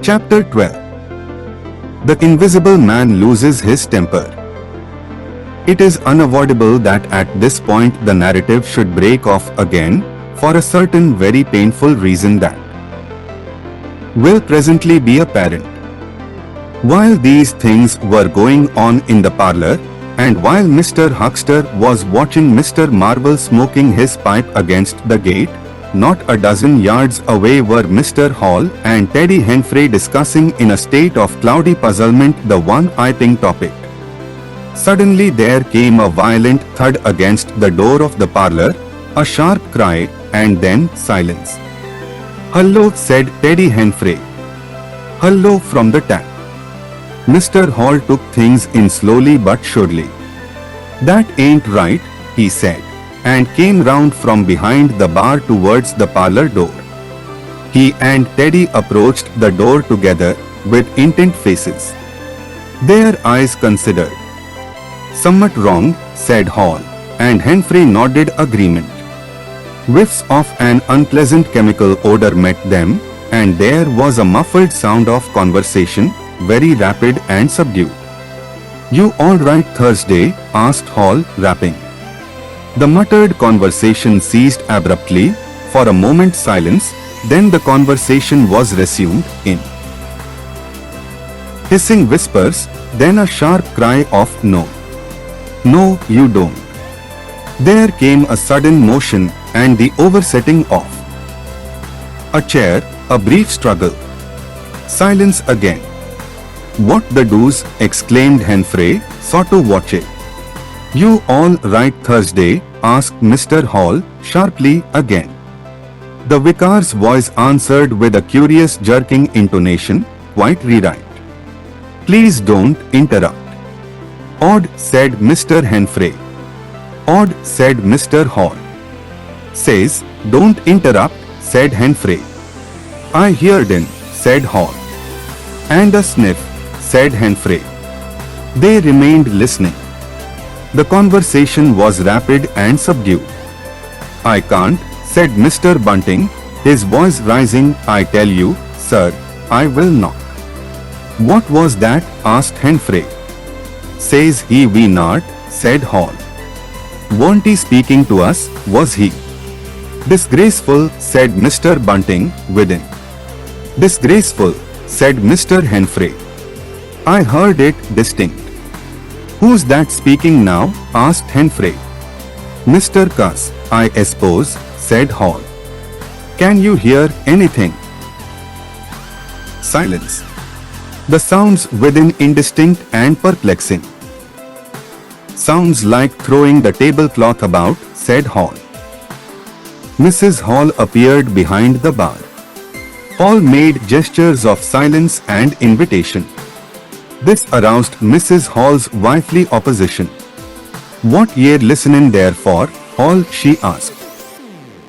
Chapter 12. The Invisible Man Loses His Temper. It is unavoidable that at this point the narrative should break off again, for a certain very painful reason that will presently be apparent. While these things were going on in the parlor, and while Mr. Huckster was watching Mr. Marvel smoking his pipe against the gate, not a dozen yards away were Mr. Hall and Teddy Henfrey discussing in a state of cloudy puzzlement the one iping topic. Suddenly there came a violent thud against the door of the parlor, a sharp cry, and then silence. "Hullo," said Teddy Henfrey. "Hullo," from the tap. Mr. Hall took things in slowly but surely. "That ain't right," he said, and came round from behind the bar towards the parlor door. He and Teddy approached the door together, with intent faces. Their eyes considered. "Somewhat wrong," said Hall, and Henfrey nodded agreement. Whiffs of an unpleasant chemical odor met them, and there was a muffled sound of conversation, very rapid and subdued. "You all right Thursday?" asked Hall, rapping. The muttered conversation ceased abruptly, for a moment silence, then the conversation was resumed, in hissing whispers, then a sharp cry of "No. No, you don't." There came a sudden motion and the oversetting of a chair, a brief struggle. Silence again. "What the deuce?" exclaimed Henfrey, "sort to watch it." "You all right Thursday?" asked Mr. Hall, sharply, again. The vicar's voice answered with a curious jerking intonation, "Quite right." "Please don't interrupt." "Odd," said Mr. Henfrey. "Odd," said Mr. Hall. "Says, don't interrupt," said Henfrey. "I heard him," said Hall. "And a sniff," said Henfrey. They remained listening. The conversation was rapid and subdued. "I can't," said Mr. Bunting, his voice rising. "I tell you, sir, I will not." "What was that?" asked Henfrey. "Says he we not," said Hall. "Weren't he speaking to us, was he?" "Disgraceful," said Mr. Bunting, within. "Disgraceful," said Mr. Henfrey. "I heard it distinct." "Who's that speaking now?" asked Henfrey. "Mr. Cuss, I suppose," said Hall. "Can you hear anything?" Silence. The sounds within indistinct and perplexing. "Sounds like throwing the tablecloth about," said Hall. Mrs. Hall appeared behind the bar. Hall made gestures of silence and invitation. This aroused Mrs. Hall's wifely opposition. "What ye listenin' there for, Hall?" she asked.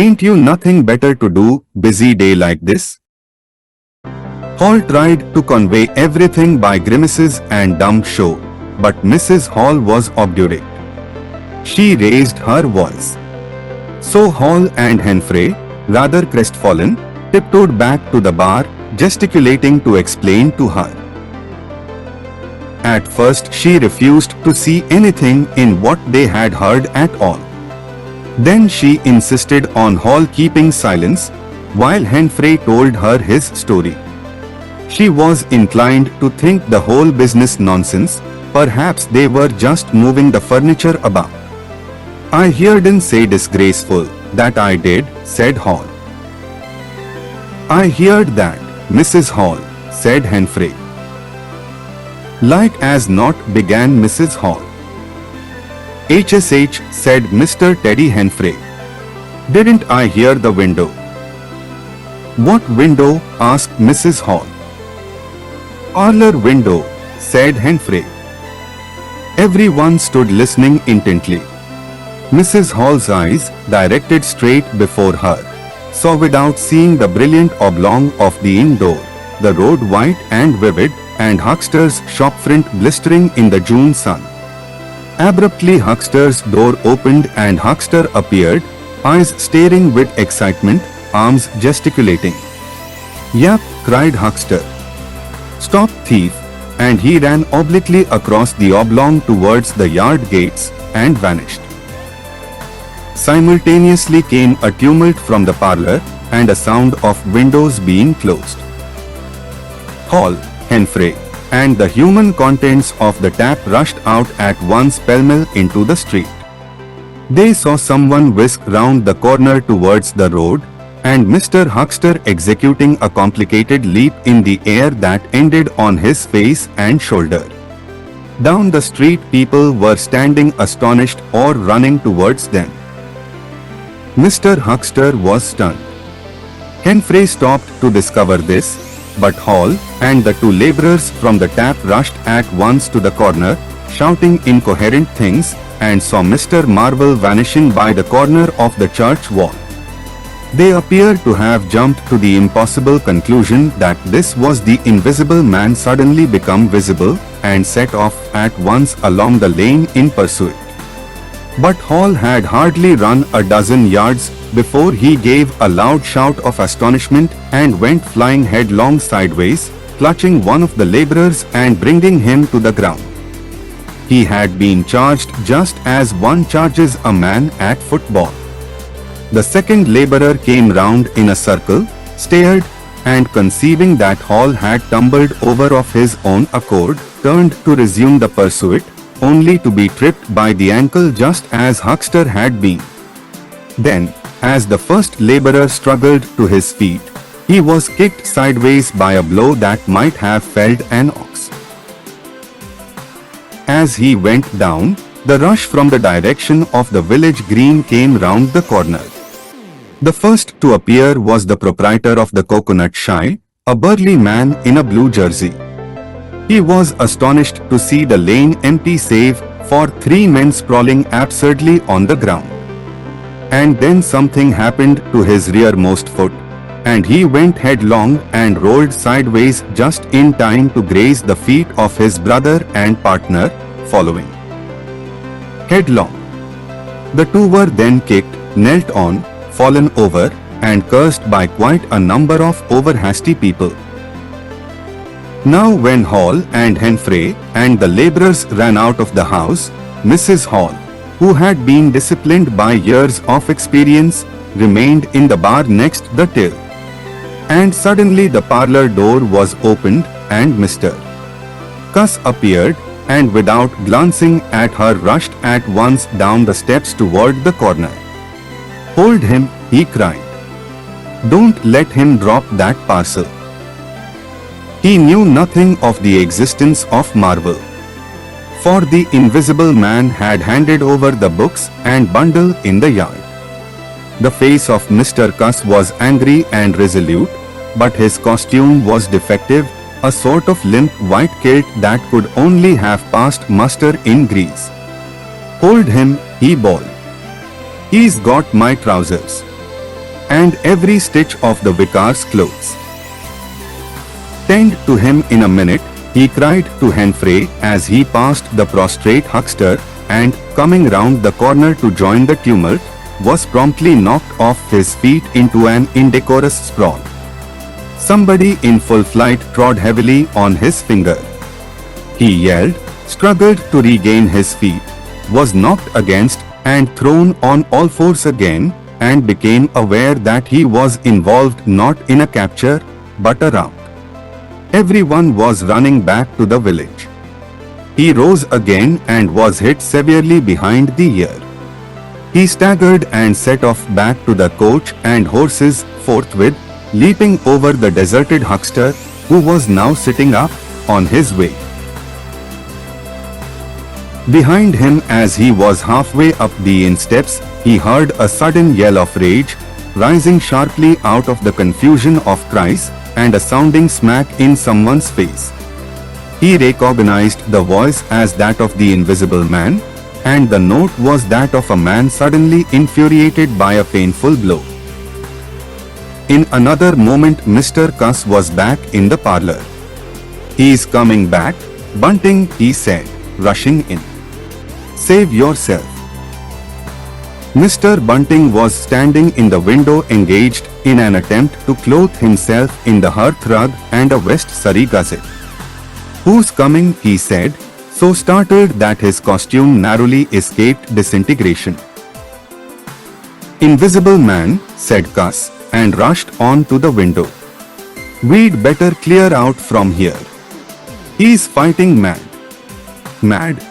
"Ain't you nothing better to do, busy day like this?" Hall tried to convey everything by grimaces and dumb show, but Mrs. Hall was obdurate. She raised her voice. So Hall and Henfrey, rather crestfallen, tiptoed back to the bar, gesticulating to explain to her. At first she refused to see anything in what they had heard at all. Then she insisted on Hall keeping silence, while Henfrey told her his story. She was inclined to think the whole business nonsense, perhaps they were just moving the furniture about. "I heard him say disgraceful, that I did," said Hall. "I heard that, Mrs. Hall," said Henfrey. "Like as not," began Mrs. Hall. "HSH," said Mr. Teddy Henfrey. "Didn't I hear the window?" "What window?" asked Mrs. Hall. "Parlor window," said Henfrey. Everyone stood listening intently. Mrs. Hall's eyes, directed straight before her, saw without seeing the brilliant oblong of the inn door, the road white and vivid, and Huckster's shop front blistering in the June sun. Abruptly Huckster's door opened and Huckster appeared, eyes staring with excitement, arms gesticulating. "Yap!" cried Huckster. "Stop, thief!" and he ran obliquely across the oblong towards the yard gates and vanished. Simultaneously came a tumult from the parlor and a sound of windows being closed. Hall, Henfrey, and the human contents of the tap rushed out at once pell-mell into the street. They saw someone whisk round the corner towards the road, and Mr. Huckster executing a complicated leap in the air that ended on his face and shoulder. Down the street people were standing astonished or running towards them. Mr. Huckster was stunned. Henfrey stopped to discover this, but Hall and the two laborers from the tap rushed at once to the corner, shouting incoherent things, and saw Mr. Marvel vanishing by the corner of the church wall. They appeared to have jumped to the impossible conclusion that this was the invisible man suddenly become visible, and set off at once along the lane in pursuit. But Hall had hardly run a dozen yards before he gave a loud shout of astonishment and went flying headlong sideways, clutching one of the laborers and bringing him to the ground. He had been charged just as one charges a man at football. The second laborer came round in a circle, stared, and conceiving that Hall had tumbled over of his own accord, turned to resume the pursuit, only to be tripped by the ankle just as Huckster had been. Then, as the first laborer struggled to his feet, he was kicked sideways by a blow that might have felled an ox. As he went down, the rush from the direction of the village green came round the corner. The first to appear was the proprietor of the Coconut Shy, a burly man in a blue jersey. He was astonished to see the lane empty save for three men sprawling absurdly on the ground. And then something happened to his rearmost foot, and he went headlong and rolled sideways just in time to graze the feet of his brother and partner, following. Headlong. The two were then kicked, knelt on, fallen over, and cursed by quite a number of over-hasty people. Now when Hall and Henfrey and the laborers ran out of the house, Mrs. Hall, who had been disciplined by years of experience, remained in the bar next the till. And suddenly the parlor door was opened and Mr. Cuss appeared, and without glancing at her rushed at once down the steps toward the corner. "Hold him," he cried. "Don't let him drop that parcel." He knew nothing of the existence of Marvel, for the invisible man had handed over the books and bundle in the yard. The face of Mr. Cuss was angry and resolute, but his costume was defective, a sort of limp white kilt that could only have passed muster in Greece. "Hold him," he bawled. "He's got my trousers and every stitch of the vicar's clothes. Tend to him in a minute," he cried to Henfrey as he passed the prostrate huckster, and, coming round the corner to join the tumult, was promptly knocked off his feet into an indecorous sprawl. Somebody in full flight trod heavily on his finger. He yelled, struggled to regain his feet, was knocked against and thrown on all fours again, and became aware that he was involved not in a capture, but a rout. Everyone was running back to the village. He rose again and was hit severely behind the ear. He staggered and set off back to the coach and horses forthwith, leaping over the deserted huckster, who was now sitting up, on his way. Behind him, as he was halfway up the inn steps, he heard a sudden yell of rage, rising sharply out of the confusion of cries, and a sounding smack in someone's face. He recognized the voice as that of the invisible man, and the note was that of a man suddenly infuriated by a painful blow. In another moment Mr. Cuss was back in the parlor. "He's coming back, Bunting," he said, rushing in. "Save yourself." Mr. Bunting was standing in the window engaged in an attempt to clothe himself in the hearth rug and a West Surrey gazette. "Who's coming?" he said, so startled that his costume narrowly escaped disintegration. "Invisible Man," said Gus, and rushed on to the window. "We'd better clear out from here. He's fighting mad." Mad?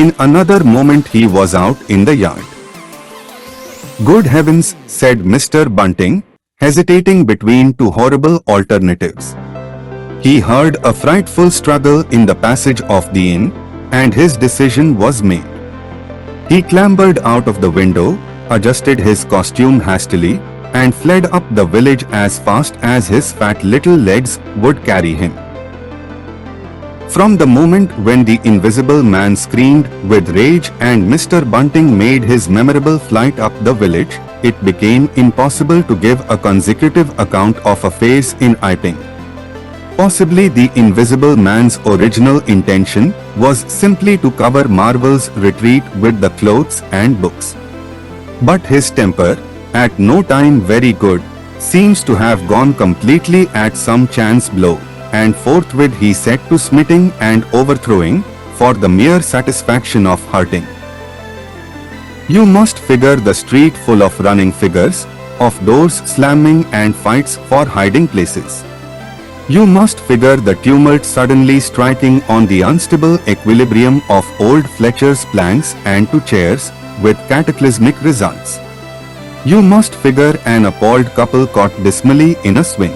In another moment he was out in the yard. "Good heavens," said Mr. Bunting, hesitating between two horrible alternatives. He heard a frightful struggle in the passage of the inn, and his decision was made. He clambered out of the window, adjusted his costume hastily, and fled up the village as fast as his fat little legs would carry him. From the moment when the Invisible Man screamed with rage and Mr. Bunting made his memorable flight up the village, it became impossible to give a consecutive account of a phase in Iping. Possibly the Invisible Man's original intention was simply to cover Marvel's retreat with the clothes and books. But his temper, at no time very good, seems to have gone completely at some chance blow, and forthwith he set to smiting and overthrowing, for the mere satisfaction of hurting. You must figure the street full of running figures, of doors slamming and fights for hiding places. You must figure the tumult suddenly striking on the unstable equilibrium of old Fletcher's planks and two chairs, with cataclysmic results. You must figure an appalled couple caught dismally in a swing.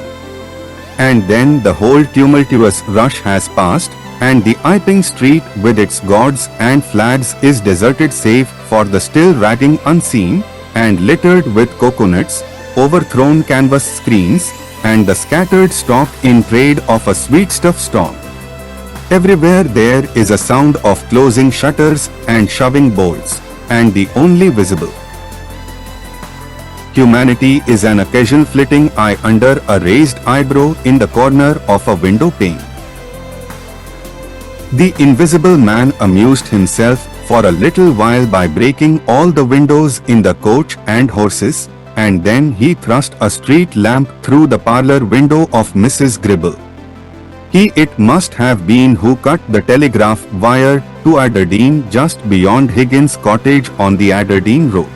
And then the whole tumultuous rush has passed, and the Iping street with its gods and flags is deserted save for the still ragging unseen, and littered with coconuts, overthrown canvas screens, and the scattered stock in trade of a sweetstuff stall. Everywhere there is a sound of closing shutters and shoving bolts, and the only visible humanity is an occasional flitting eye under a raised eyebrow in the corner of a window pane. The Invisible Man amused himself for a little while by breaking all the windows in the coach and horses, and then he thrust a street lamp through the parlour window of Mrs. Gribble. It must have been who cut the telegraph wire to Adderdean just beyond Higgins' cottage on the Adderdean road.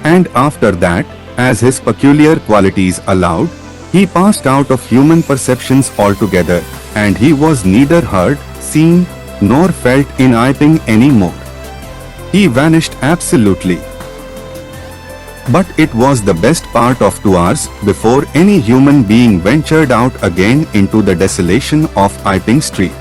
And after that, as his peculiar qualities allowed, he passed out of human perceptions altogether, and he was neither heard, seen, nor felt in Iping any more. He vanished absolutely. But it was the best part of 2 hours before any human being ventured out again into the desolation of Iping Street.